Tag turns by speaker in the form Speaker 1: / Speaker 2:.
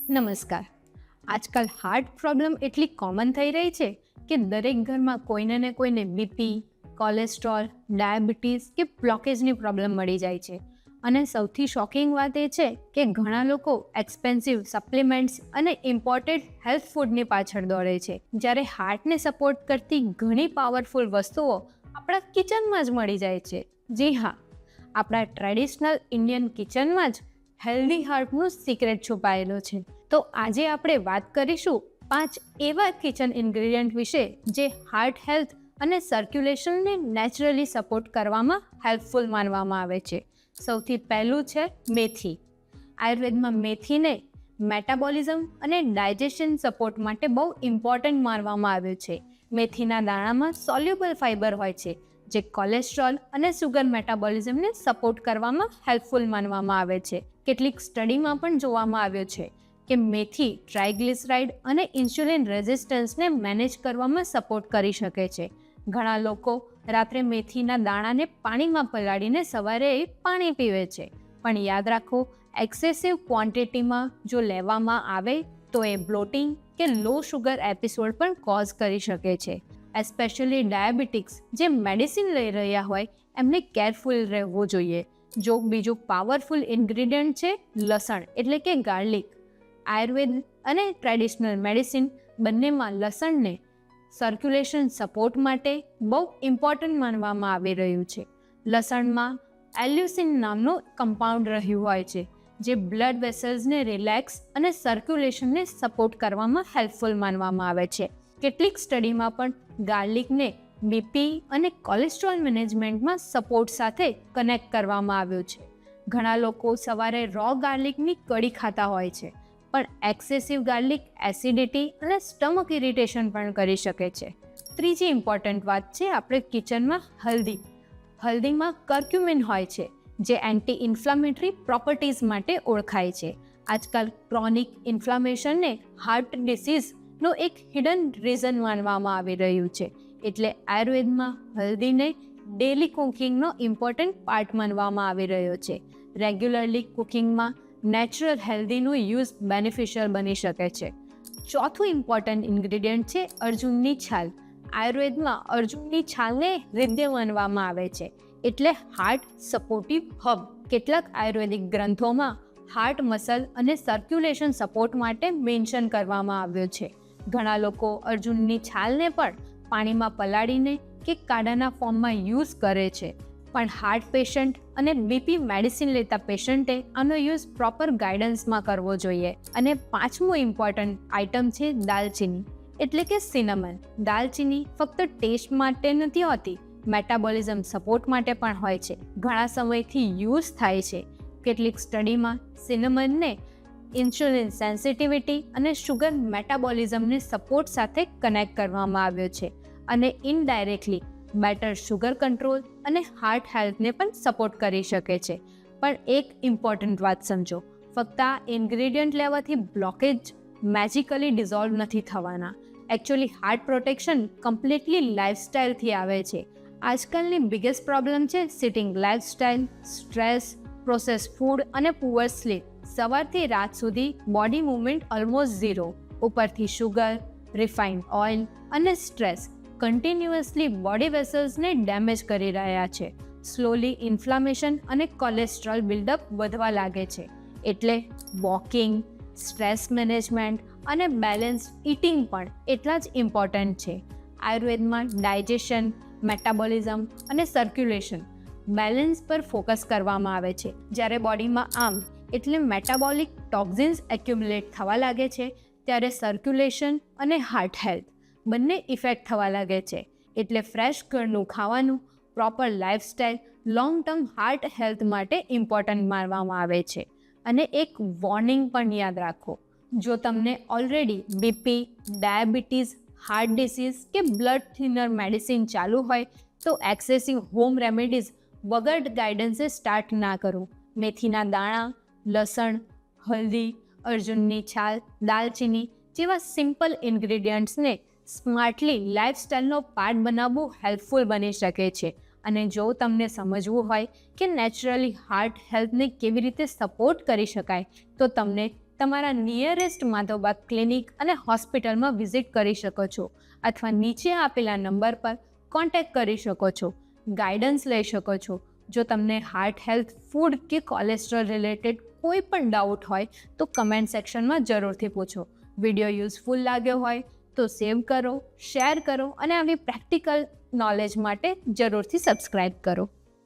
Speaker 1: નમસ્કાર. આજકાલ heart problem એટલી કોમન થઈ રહી છે કે દરેક ઘરમાં કોઈને ને કોઈને બીપી, કોલેસ્ટ્રોલ, ડાયાબિટીસ કે બ્લોકેજની પ્રોબ્લેમ મળી જાય છે. અને સૌથી શોકિંગ વાત એ છે કે ઘણા લોકો એક્સપેન્સિવ સપ્લિમેન્ટ્સ અને ઇમ્પોર્ટેડ હેલ્થ ફૂડની પાછળ દોડે છે, જ્યારે હાર્ટને સપોર્ટ કરતી ઘણી પાવરફુલ વસ્તુઓ આપણા કિચનમાં જ મળી જાય છે. જી હા, આપણા ટ્રેડિશનલ ઇન્ડિયન કિચનમાં જ હેલ્ધી હાર્ટનું સિક્રેટ છુપાયેલો છે. તો આજે આપણે વાત કરીશું 5 એવા કિચન ઇન્ગ્રેડિયન્ટ વિશે જે હાર્ટ હેલ્થ અને સર્ક્યુલેશનને નેચરલી સપોર્ટ કરવામાં હેલ્પફુલ માનવામાં આવે છે. સૌથી પહેલું છે મેથી. આયુર્વેદમાં મેથીને મેટાબોલિઝમ અને ડાયજેશન સપોર્ટ માટે બહુ ઇમ્પોર્ટન્ટ માનવામાં આવ્યું છે. મેથીના દાણામાં સોલ્યુબલ ફાઇબર હોય છે, જે કોલેસ્ટ્રોલ અને સુગર મેટાબોલિઝમને સપોર્ટ કરવામાં હેલ્પફુલ માનવામાં આવે છે. કેટલીક સ્ટડીમાં પણ જોવામાં આવ્યું છે કે મેથી ટ્રાઇગ્લિસરાઇડ અને ઇન્સ્યુલિન રેઝિસ્ટન્સને મેનેજ કરવામાં સપોર્ટ કરી શકે છે. ઘણા લોકો રાત્રે મેથીના દાણાને પાણીમાં પલાળીને સવારે પાણી પીવે છે, પણ યાદ રાખો, એક્સેસિવ ક્વોન્ટિટીમાં જો લેવામાં આવે તો એ બ્લોટિંગ કે લો શુગર એપિસોડ પણ કોઝ કરી શકે છે. એસ્પેશિયલી ડાયાબિટીક્સ જે મેડિસિન લઈ રહ્યા હોય એમને કેરફુલ રહેવું જોઈએ. જો બીજું પાવરફુલ ઇન્ગ્રેડિયન્ટ છે લસણ, એટલે કે ગાર્લિક. આયુર્વેદ અને ટ્રેડિશનલ મેડિસિન બંનેમાં લસણને સર્ક્યુલેશન સપોર્ટ માટે બહુ ઇમ્પોર્ટન્ટ માનવામાં આવી રહ્યું છે. લસણમાં એલ્યુસિન નામનું કમ્પાઉન્ડ રહ્યું હોય છે, જે બ્લડ વેસલ્સને રિલેક્સ અને સર્ક્યુલેશનને સપોર્ટ કરવામાં હેલ્પફુલ માનવામાં આવે છે. કેટલીક સ્ટડીમાં પણ ગાર્લિકને બીપી અને કોલેસ્ટ્રોલ મેનેજમેન્ટમાં સપોર્ટ સાથે કનેક્ટ કરવામાં આવ્યું છે. ઘણા લોકો સવારે રો ગાર્લિકની કઢી ખાતા હોય છે, પણ એક્સેસિવ ગાર્લિક એસિડિટી અને સ્ટમક ઇરિટેશન પણ કરી શકે છે. ત્રીજી ઇમ્પોર્ટન્ટ વાત છે આપણે કિચનમાં હલ્દી. હલ્દીમાં કર્ક્યુમિન હોય છે, જે એન્ટી ઇન્ફ્લામેટરી પ્રોપર્ટીઝ માટે ઓળખાય છે. આજકાલ ક્રોનિક ઇન્ફ્લામેશનને હાર્ટ ડિસીઝનો એક હિડન રીઝન માનવામાં આવી રહ્યું છે. એટલે આયુર્વેદમાં હલ્દીને ડેલી કુકિંગનો ઇમ્પોર્ટન્ટ પાર્ટ માનવામાં આવી રહ્યો છે. રેગ્યુલરલી કુકિંગમાં નેચરલ હેલ્દીનું યુઝ બેનિફિશિયલ બની શકે છે. ચોથું ઇમ્પોર્ટન્ટ ઇન્ગ્રેડિયન્ટ છે અર્જુનની છાલ. આયુર્વેદમાં અર્જુનની છાલને હૃદય માનવામાં આવે છે, એટલે હાર્ટ સપોર્ટિવ હબ. કેટલાક આયુર્વેદિક ગ્રંથોમાં હાર્ટ મસલ અને સર્ક્યુલેશન સપોર્ટ માટે મેન્શન કરવામાં આવ્યું છે. ઘણા લોકો અર્જુનની છાલને પણ પાણીમાં પલાળીને કે કાઢાના ફોર્મમાં યુઝ કરે છે, પણ હાર્ટ પેશન્ટ અને બીપી મેડિસિન લેતા પેશન્ટે આનો યુઝ પ્રોપર ગાઈડન્સમાં કરવો જોઈએ. અને પાંચમું ઇમ્પોર્ટન્ટ આઇટમ છે દાલચીની, એટલે કે સિનેમન. દાલચીની ફક્ત ટેસ્ટ માટે નથી હોતી, મેટાબોલિઝમ સપોર્ટ માટે પણ હોય છે. ઘણા સમયથી યુઝ થાય છે. કેટલીક સ્ટડીમાં સિનેમનને ઇન્સ્યુલિન સેન્સિટિવિટી અને શુગર મેટાબોલિઝમને સપોર્ટ સાથે કનેક્ટ કરવામાં આવ્યો છે, અને ઇનડાયરેક્ટલી બેટર શુગર કંટ્રોલ અને હાર્ટ હેલ્થને પણ સપોર્ટ કરી શકે છે. પણ એક ઇમ્પોર્ટન્ટ વાત સમજો, ફક્ત આ ઇન્ગ્રેડિયન્ટ લેવાથી બ્લોકેજ મેજિકલી ડિઝોલ્વ નથી થવાના. એકચ્યુઅલી હાર્ટ પ્રોટેક્શન કમ્પ્લીટલી લાઇફસ્ટાઇલથી આવે છે. આજકાલની બિગેસ્ટ પ્રોબ્લેમ છે sitting lifestyle, stress, process food અને પુઅર સ્લીપ. સવારથી રાત સુધી બોડી મૂવમેન્ટ ઓલમોસ્ટ ઝીરો. ઉપરથી શુગર, રિફાઇન્ડ ઓઇલ અને સ્ટ્રેસ કન્ટિન્યુઅસલી બોડી વેસલ્સને ડેમેજ કરી રહ્યા છે. સ્લોલી ઇન્ફ્લામેશન અને કોલેસ્ટ્રોલ બિલ્ડઅપ વધવા લાગે છે. એટલે વોકિંગ, સ્ટ્રેસ મેનેજમેન્ટ અને બેલેન્સ ઇટિંગ પણ એટલા જ ઇમ્પોર્ટન્ટ છે. આયુર્વેદમાં ડાયજેશન, મેટાબોલિઝમ અને સર્ક્યુલેશન બેલેન્સ પર ફોકસ કરવામાં આવે છે. જ્યારે બોડીમાં આમ એટલે મેટાબોલિક ટોક્સિન્સ એક્યુમ્યુલેટ થવા લાગે છે, ત્યારે સર્ક્યુલેશન અને હાર્ટ હેલ્થ બંને ઇફેક્ટ થવા લાગે છે. એટલે ફ્રેશ ઘરનું ખાવાનું, proper lifestyle long term heart health માટે ઇમ્પોર્ટન્ટ માનવામાં આવે છે. અને એક વોર્નિંગ પણ યાદ રાખો, જો તમને already BP, diabetes, heart disease કે બ્લડ થિનર મેડિસિન ચાલુ હોય તો એક્સેસિવ હોમ રેમેડીઝ વગર ગાઈડન્સે સ્ટાર્ટ ના કરો. મેથીના દાણા, લસણ, હલ્દી, અર્જુનની છાલ, દાલચીની જેવા સિમ્પલ ઇન્ગ્રેડિયન્ટ્સને સ્માર્ટલી લાઇફસ્ટાઇલનો પાર્ટ બનાવવું હેલ્પફુલ બની શકે છે. અને જો તમને સમજવું હોય કે નેચરલી હાર્ટ હેલ્થને કેવી રીતે સપોર્ટ કરી શકાય તો તમને તમારા નિયરેસ્ટ માધવબાગ ક્લિનિક અને હોસ્પિટલમાં વિઝિટ કરી શકો છો અથવા નીચે આપેલા નંબર પર કોન્ટેક્ટ કરી શકો છો. ગાઈડન્સ લઈ શકો છો. જો તમને હાર્ટ હેલ્થ, ફૂડ કે કોલેસ્ટ્રોલ રિલેટેડ કોઈ પણ ડાઉટ હોય તો કમેન્ટ સેક્શનમાં જરૂરથી પૂછો. વિડીયો યુઝફુલ લાગ્યો હોય તો સેવ કરો, શેર કરો અને આવી પ્રેક્ટિકલ નોલેજ માટે જરૂરથી સબસ્ક્રાઈબ કરો.